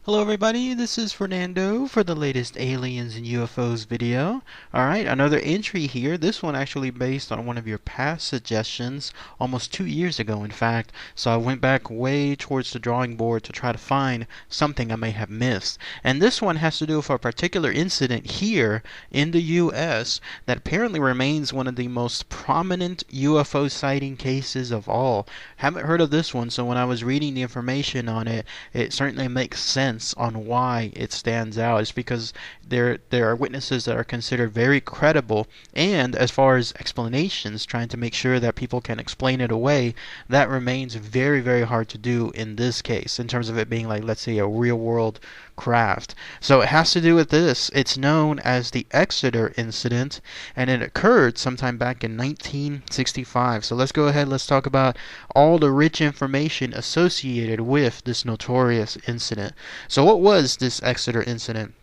Hello everybody, this is Fernando for the latest Aliens and UFOs video. Alright, another entry here. This one actually based on one of your past suggestions almost 2 years ago in fact. So I went back way towards the drawing board to try to find something I may have missed. And this one has to do with a particular incident here in the US that apparently remains one of the most prominent UFO sighting cases of all. Haven't heard of this one, so when I was reading the information on it, it certainly makes sense on why it stands out. It's because there are witnesses that are considered very credible, and as far as explanations, trying to make sure that people can explain it away, that remains very, very hard to do in this case, in terms of it being like, let's say, a real world craft. So it has to do with this. It's known as the Exeter Incident, and it occurred sometime back in 1965. So let's go ahead, let's talk about all the rich information associated with this notorious incident. So what was this Exeter Incident?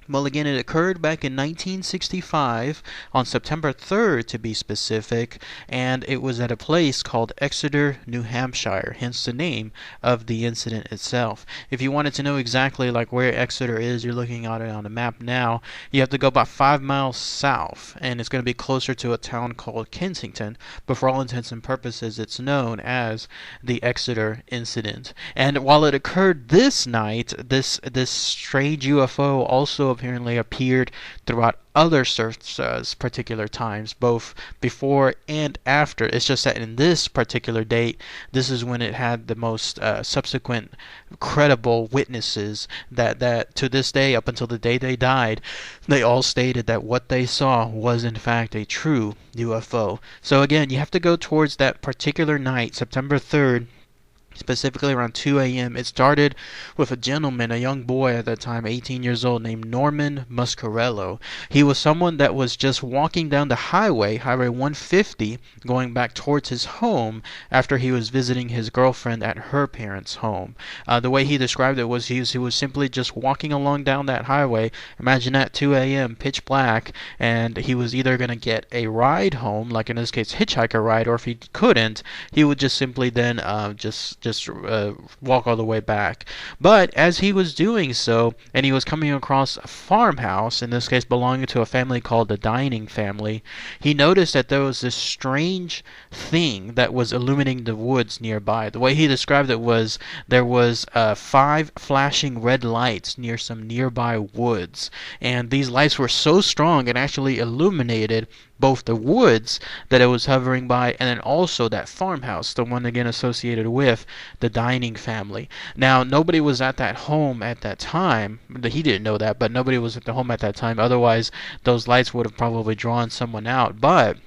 Well, again, it occurred back in 1965 on September 3rd to be specific, and it was at a place called Exeter, New Hampshire, hence the name of the incident itself. If you wanted to know exactly like where Exeter is, you're looking at it on a map now, you have to go about 5 miles south, and it's going to be closer to a town called Kensington, but for all intents and purposes, it's known as the Exeter Incident. And while it occurred this night, this strange UFO also apparently appeared throughout other particular times, both before and after. It's just that in this particular date, this is when it had the most subsequent credible witnesses that to this day, up until the day they died, they all stated that what they saw was in fact a true UFO. So again, you have to go towards that particular night, September 3rd, specifically around 2 a.m. It started with a gentleman, a young boy at that time, 18 years old, named Norman Muscarello. He was someone that was just walking down the highway, Highway 150, going back towards his home after he was visiting his girlfriend at her parents' home. The way he described it was he was simply just walking along down that highway. Imagine that, 2 a.m., pitch black, and he was either going to get a ride home, like in this case, hitchhiker ride, or if he couldn't, he would just simply then just walk all the way back. But as he was doing so, and he was coming across a farmhouse, in this case belonging to a family called the Dining family, he noticed that there was this strange thing that was illuminating the woods nearby. The way he described it was there was 5 flashing red lights near some nearby woods, and these lights were so strong it actually illuminated both the woods that it was hovering by and then also that farmhouse, the one again associated with the Dining family. Now, nobody was at that home at that time. He didn't know that, but nobody was at the home at that time. Otherwise, those lights would have probably drawn someone out. But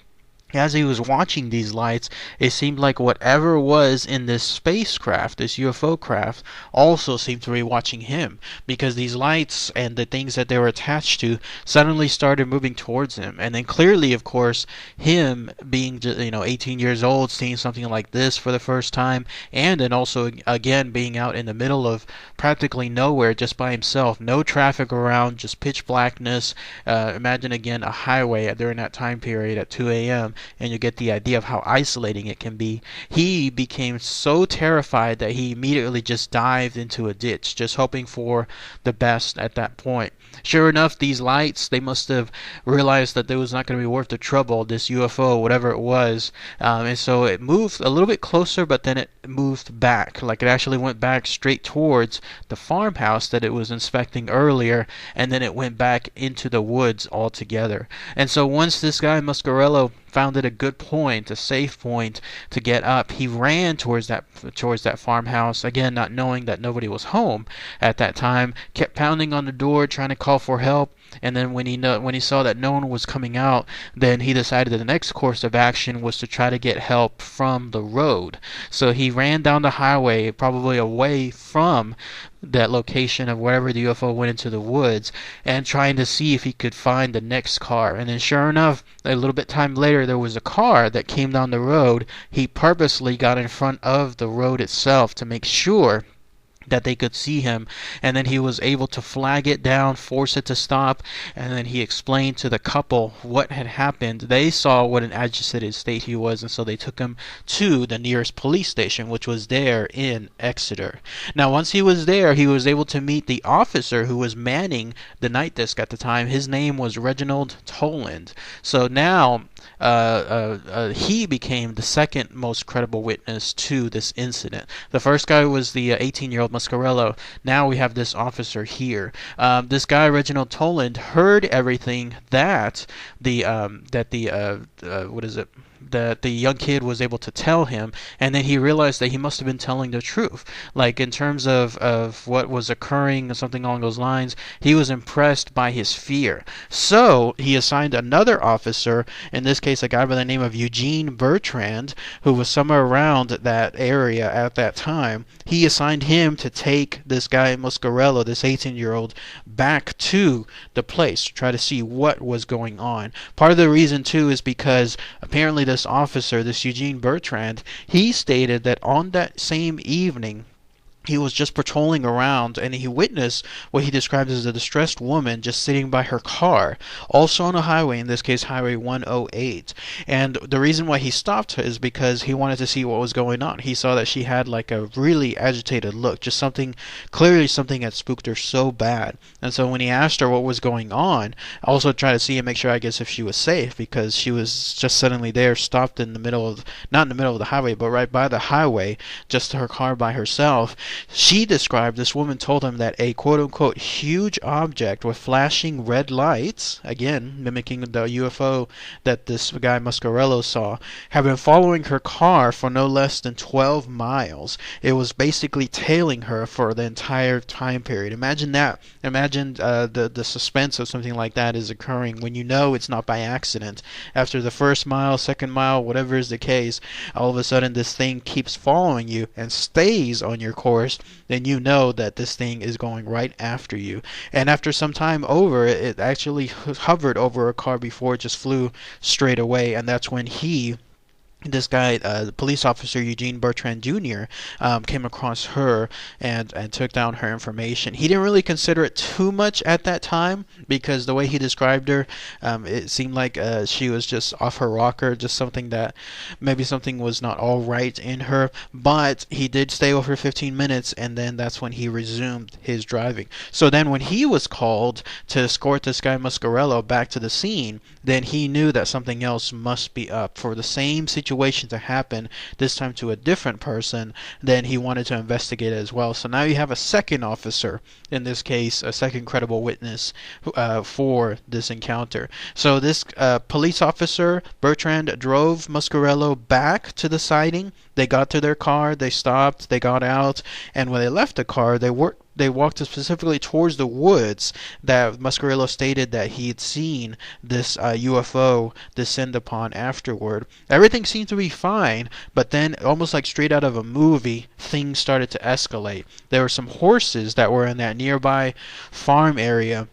as he was watching these lights, it seemed like whatever was in this spacecraft, this UFO craft, also seemed to be watching him, because these lights and the things that they were attached to suddenly started moving towards him. And then clearly, of course, him being 18 years old, seeing something like this for the first time, and then also again being out in the middle of practically nowhere, just by himself, no traffic around, just pitch blackness. Imagine again a highway during that time period at 2 a.m. and you get the idea of how isolating it can be. He became so terrified that he immediately just dived into a ditch, just hoping for the best at that point. Sure enough, these lights, they must have realized that it was not going to be worth the trouble, this UFO, whatever it was, and so it moved a little bit closer, but then it moved back, like it actually went back straight towards the farmhouse that it was inspecting earlier, and then it went back into the woods altogether. And so once this guy Muscarello found it a good point, a safe point to get up, he ran towards that farmhouse, again not knowing that nobody was home at that time, kept pounding on the door trying to call for help. And then when he saw that no one was coming out, then he decided that the next course of action was to try to get help from the road. So he ran down the highway, probably away from that location of wherever the UFO went into the woods, and trying to see if he could find the next car. And then sure enough, a little bit time later, there was a car that came down the road. He purposely got in front of the road itself to make sure that they could see him, and then he was able to flag it down, force it to stop, and then he explained to the couple what had happened. They saw what an agitated state he was, and so they took him to the nearest police station, which was there in Exeter. Now, once he was there, he was able to meet the officer who was manning the night desk at the time. His name was Reginald Toland. So now he became the second most credible witness to this incident. The first guy was the 18-year-old Muscarello. Now we have this officer here. This guy Reginald Toland heard everything that the young kid was able to tell him, and then he realized that he must have been telling the truth. Like, in terms of what was occurring, something along those lines, he was impressed by his fear. So he assigned another officer, in this case a guy by the name of Eugene Bertrand, who was somewhere around that area at that time. He assigned him to take this guy Muscarello, this 18-year-old, back to the place to try to see what was going on. Part of the reason too is because apparently this officer, this Eugene Bertrand, he stated that on that same evening he was just patrolling around and he witnessed what he described as a distressed woman just sitting by her car, also on a highway, in this case Highway 108. And the reason why he stopped her is because he wanted to see what was going on. He saw that she had like a really agitated look, just clearly something had spooked her so bad. And so when he asked her what was going on, also tried to see and make sure, I guess, if she was safe, because she was just suddenly there, stopped in the middle of, not in the middle of the highway, but right by the highway, just her car by herself. She described, this woman told him that a quote-unquote huge object with flashing red lights, again mimicking the UFO that this guy Muscarello saw, had been following her car for no less than 12 miles. It was basically tailing her for the entire time period. Imagine that. Imagine the suspense of something like that is occurring when you know it's not by accident. After the first mile, second mile, whatever is the case, all of a sudden this thing keeps following you and stays on your course. Then you know that this thing is going right after you. And after some time over, it actually hovered over a car before it just flew straight away. And that's when this guy, the police officer Eugene Bertrand Jr., came across her and took down her information. He didn't really consider it too much at that time, because the way he described her, it seemed like she was just off her rocker, just something that maybe something was not all right in her. But he did stay over 15 minutes, and then that's when he resumed his driving. So then when he was called to escort this guy Muscarello back to the scene, then he knew that something else must be up. For the same situation to happen, this time to a different person, then he wanted to investigate it as well. So now you have a second officer, in this case a second credible witness for this encounter. So this police officer Bertrand drove Muscarello back to the sighting. They got to their car, they stopped, they got out, and when they left the car, they walked specifically towards the woods that Muscarello stated that he had seen this UFO descend upon afterward. Everything seemed to be fine, but then, almost like straight out of a movie, things started to escalate. There were some horses that were in that nearby farm area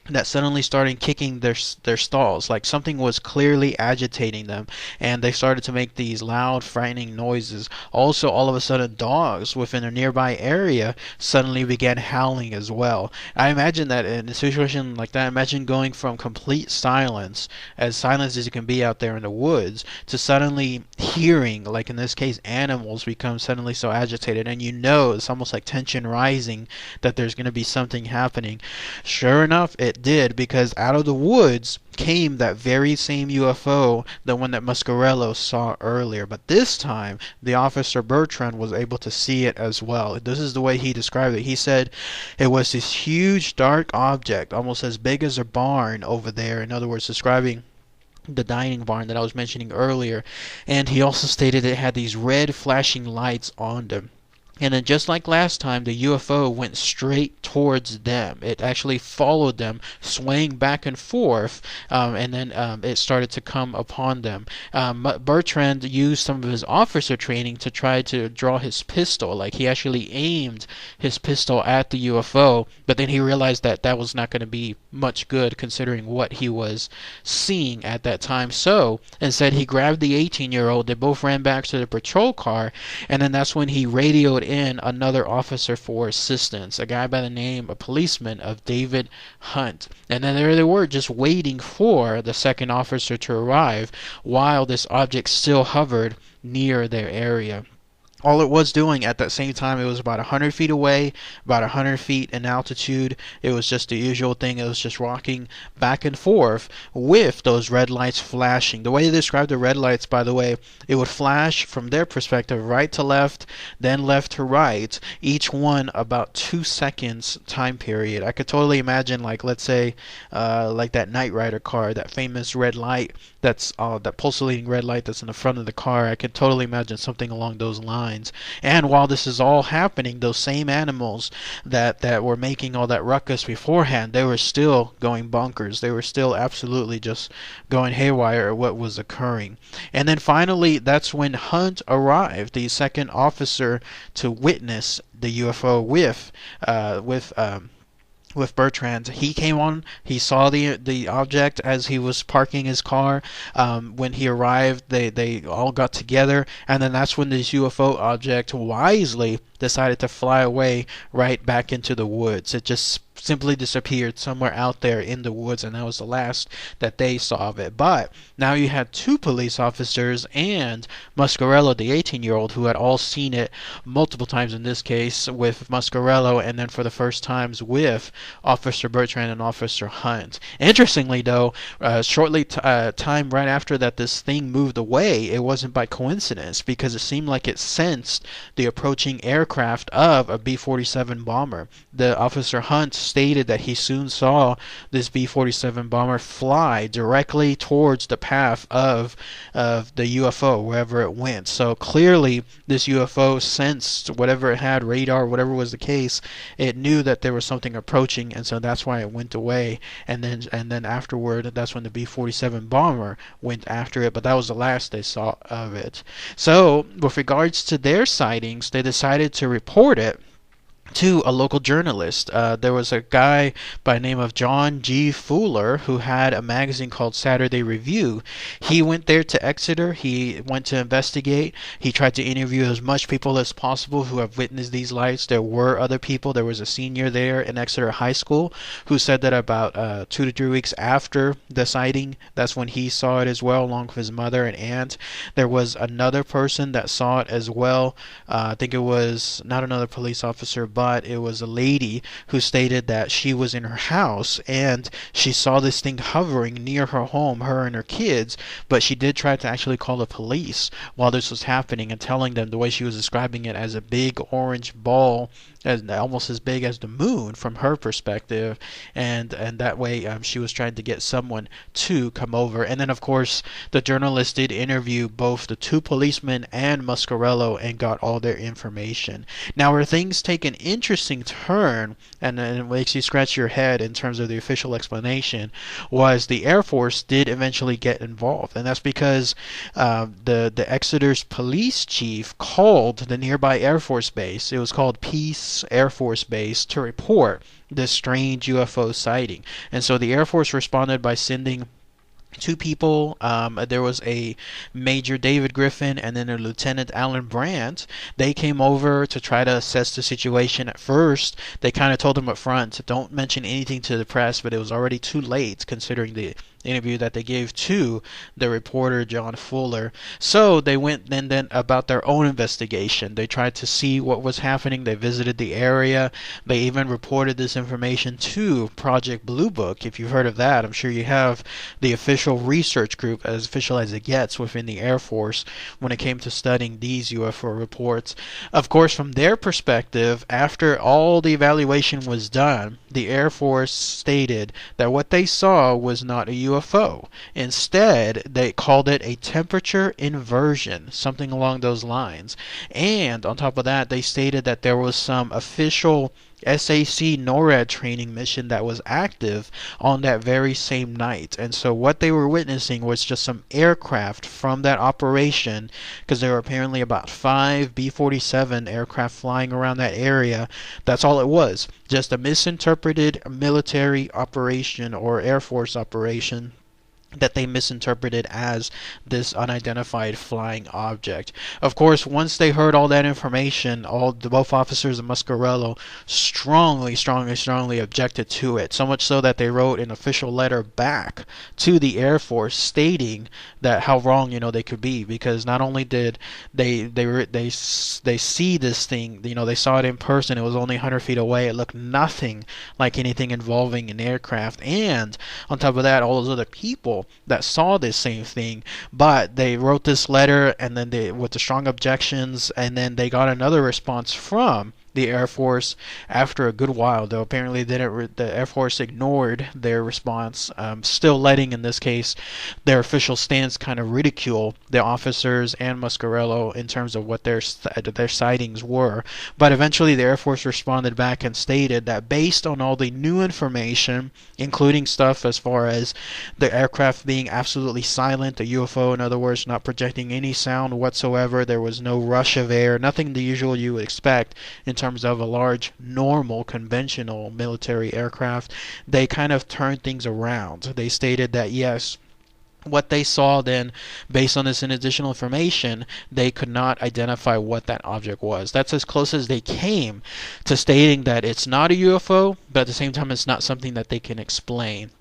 that suddenly started kicking their stalls, like something was clearly agitating them, and they started to make these loud, frightening noises. Also, all of a sudden, dogs within a nearby area suddenly began howling as well. I imagine that in a situation like that, imagine going from complete silence as you can be out there in the woods, to suddenly hearing, like in this case, animals become suddenly so agitated, and you know it's almost like tension rising, that there's going to be something happening. Sure enough, it did, because out of the woods came that very same UFO, the one that Muscarello saw earlier. But this time, the officer Bertrand was able to see it as well. This is the way he described it. He said it was this huge dark object, almost as big as a barn over there. In other words, describing the dining barn that I was mentioning earlier. And he also stated it had these red flashing lights on them. And then, just like last time, the UFO went straight towards them. It actually followed them, swaying back and forth, and then it started to come upon them. Bertrand used some of his officer training to try to draw his pistol. Like, he actually aimed his pistol at the UFO, but then he realized that that was not going to be much good considering what he was seeing at that time. So, instead, he grabbed the 18-year-old. They both ran back to the patrol car, and then that's when he radioed in another officer for assistance, a guy by the name, a policeman of David Hunt. And then there they were, just waiting for the second officer to arrive while this object still hovered near their area. All it was doing at that same time, it was about 100 feet away, about 100 feet in altitude. It was just the usual thing. It was just rocking back and forth with those red lights flashing. The way they described the red lights, by the way, it would flash from their perspective right to left, then left to right, each one about 2 seconds time period. I could totally imagine, like, let's say, like that Knight Rider car, that famous red light, that's that pulsating red light that's in the front of the car. I could totally imagine something along those lines. And while this is all happening, those same animals that were making all that ruckus beforehand, they were still going bonkers. They were still absolutely just going haywire at what was occurring. And then finally, that's when Hunt arrived, the second officer, to witness the UFO with Bertrand. He came on, he saw the object as he was parking his car. When he arrived, they all got together, and then that's when this UFO object wisely decided to fly away right back into the woods. It just simply disappeared somewhere out there in the woods, and that was the last that they saw of it. But now you had two police officers and Muscarello, the 18-year-old, who had all seen it multiple times, in this case with Muscarello, and then for the first times with Officer Bertrand and Officer Hunt. Interestingly, though, shortly time right after that this thing moved away, it wasn't by coincidence, because it seemed like it sensed the approaching aircraft of a B-47 bomber. The Officer Hunt stated that he soon saw this B-47 bomber fly directly towards the path of the UFO, wherever it went. So clearly this UFO sensed whatever it had, radar, whatever was the case, it knew that there was something approaching, and so that's why it went away. And then afterward, that's when the B-47 bomber went after it, but that was the last they saw of it. So with regards to their sightings, they decided to report it to a local journalist. There was a guy by the name of John G. Fuller who had a magazine called Saturday Review. He went there to Exeter. He went to investigate. He tried to interview as much people as possible who have witnessed these lights. There were other people. There was a senior there in Exeter High School who said that about 2 to 3 weeks after the sighting, that's when he saw it as well, along with his mother and aunt. There was another person that saw it as well. I think it was not another police officer, but it was a lady who stated that she was in her house and she saw this thing hovering near her home, her and her kids, but she did try to actually call the police while this was happening, and telling them, the way she was describing it, as a big orange ball, almost as big as the moon from her perspective, and that way she was trying to get someone to come over. And then of course the journalist did interview both the two policemen and Muscarello and got all their information. Now where things take an interesting turn, and it makes you scratch your head in terms of the official explanation, was the Air Force did eventually get involved, and that's because the Exeter's police chief called the nearby Air Force base. It was called Peace Air Force Base, to report this strange UFO sighting. And so the Air Force responded by sending two people. There was a Major David Griffin and then a Lieutenant Alan Brandt. They came over to try to assess the situation. At first, they kind of told them up front, don't mention anything to the press, but it was already too late considering the interview that they gave to the reporter John Fuller. So they went then about their own investigation. They tried to see what was happening. They visited the area. They even reported this information to Project Blue Book. If you've heard of that, I'm sure you have. The official research group, as official as it gets within the Air Force when it came to studying these UFO reports. Of course, from their perspective, after all the evaluation was done, the Air Force stated that what they saw was not a UFO. Instead, they called it a temperature inversion, something along those lines. And on top of that, they stated that there was some official SAC NORAD training mission that was active on that very same night. And so what they were witnessing was just some aircraft from that operation, because there were apparently about 5 B-47 aircraft flying around that area. That's all it was, just a misinterpreted military operation or Air Force operation that they misinterpreted as this unidentified flying object. Of course, once they heard all that information, both officers and Muscarello strongly objected to it. So much so that they wrote an official letter back to the Air Force stating that how wrong they could be, because not only did they see this thing, they saw it in person. It was only 100 feet away. It looked nothing like anything involving an aircraft, and on top of that, all those other people that saw this same thing. But they wrote this letter, and then with the strong objections, and then they got another response from the Air Force after a good while, though apparently the Air Force ignored their response, still letting, in this case, their official stance kind of ridicule the officers and Muscarello in terms of what their sightings were. But eventually the Air Force responded back and stated that based on all the new information, including stuff as far as the aircraft being absolutely silent, a UFO in other words, not projecting any sound whatsoever, there was no rush of air, nothing the usual you would expect in terms of a large, normal, conventional military aircraft, they kind of turned things around. They stated that yes, what they saw then, based on this additional information, they could not identify what that object was. That's as close as they came to stating that it's not a UFO, but at the same time it's not something that they can explain.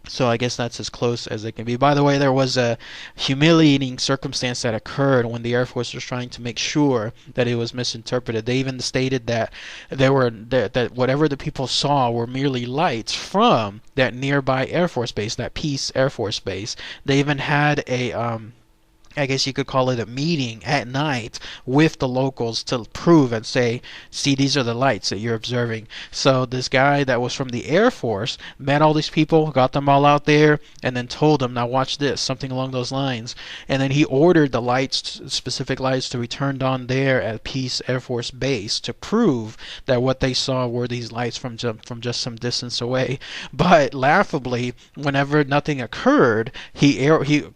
So I guess that's as close as it can be. By the way, there was a humiliating circumstance that occurred when the Air Force was trying to make sure that it was misinterpreted. They even stated that that whatever the people saw were merely lights from that nearby Air Force base, that Peace Air Force Base. They even had a I guess you could call it a meeting at night with the locals to prove and say, see, these are the lights that you're observing. So this guy that was from the Air Force met all these people, got them all out there, and then told them, now watch this, something along those lines. And then he ordered the lights, specific lights, to be turned on there at Peace Air Force Base to prove that what they saw were these lights from just some distance away. But laughably, whenever nothing occurred, he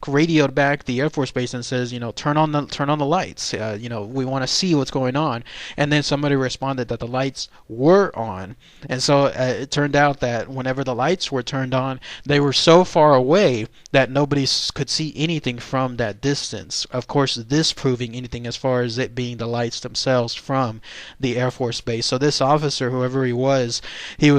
radioed back the Air Force Base and says, turn on the lights. We want to see what's going on. And then somebody responded that the lights were on. And so it turned out that whenever the lights were turned on, they were so far away that nobody could see anything from that distance. Of course, this proving anything as far as it being the lights themselves from the Air Force Base. So this officer, whoever he was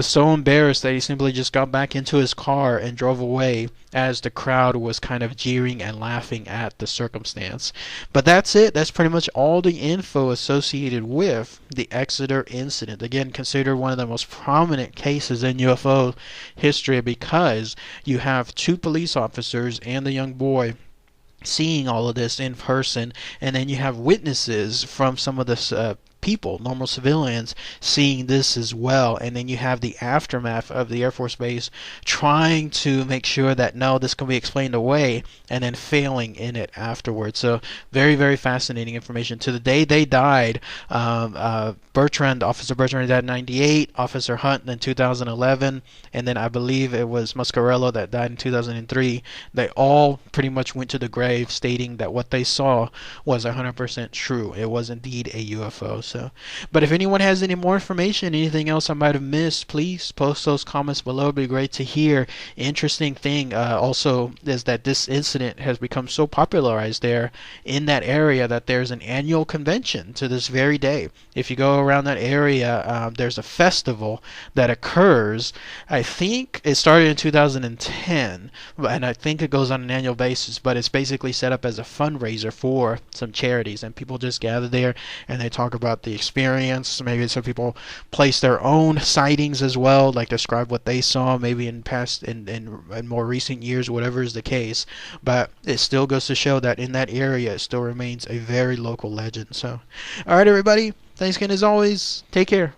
so embarrassed that he simply just got back into his car and drove away as the crowd was kind of jeering and laughing at the circumstance. But that's it. That's pretty much all the info associated with the Exeter incident. Again, considered one of the most prominent cases in UFO history because you have two police officers and the young boy seeing all of this in person, and then you have witnesses from some of the people, normal civilians, seeing this as well. And then you have the aftermath of the Air Force Base trying to make sure that no, this can be explained away, and then failing in it afterwards. So very, very fascinating information. To the day they died, Officer Bertrand died in 98, Officer Hunt in 2011, and then I believe it was Muscarello that died in 2003. They all pretty much went to the grave stating that what they saw was 100% true. It was indeed a UFO. So, but if anyone has any more information, anything else I might have missed, please post those comments below. It'd be great to hear. Interesting thing also is that this incident has become so popularized there in that area that there's an annual convention to this very day. If you go around that area, there's a festival that occurs. I think it started in 2010, and I think it goes on an annual basis, but it's basically set up as a fundraiser for some charities, and people just gather there and they talk about the experience. Maybe some people place their own sightings as well, like describe what they saw maybe in past in more recent years, whatever is the case. But it still goes to show that in that area it still remains a very local legend. So alright everybody, thanks again as always, take care.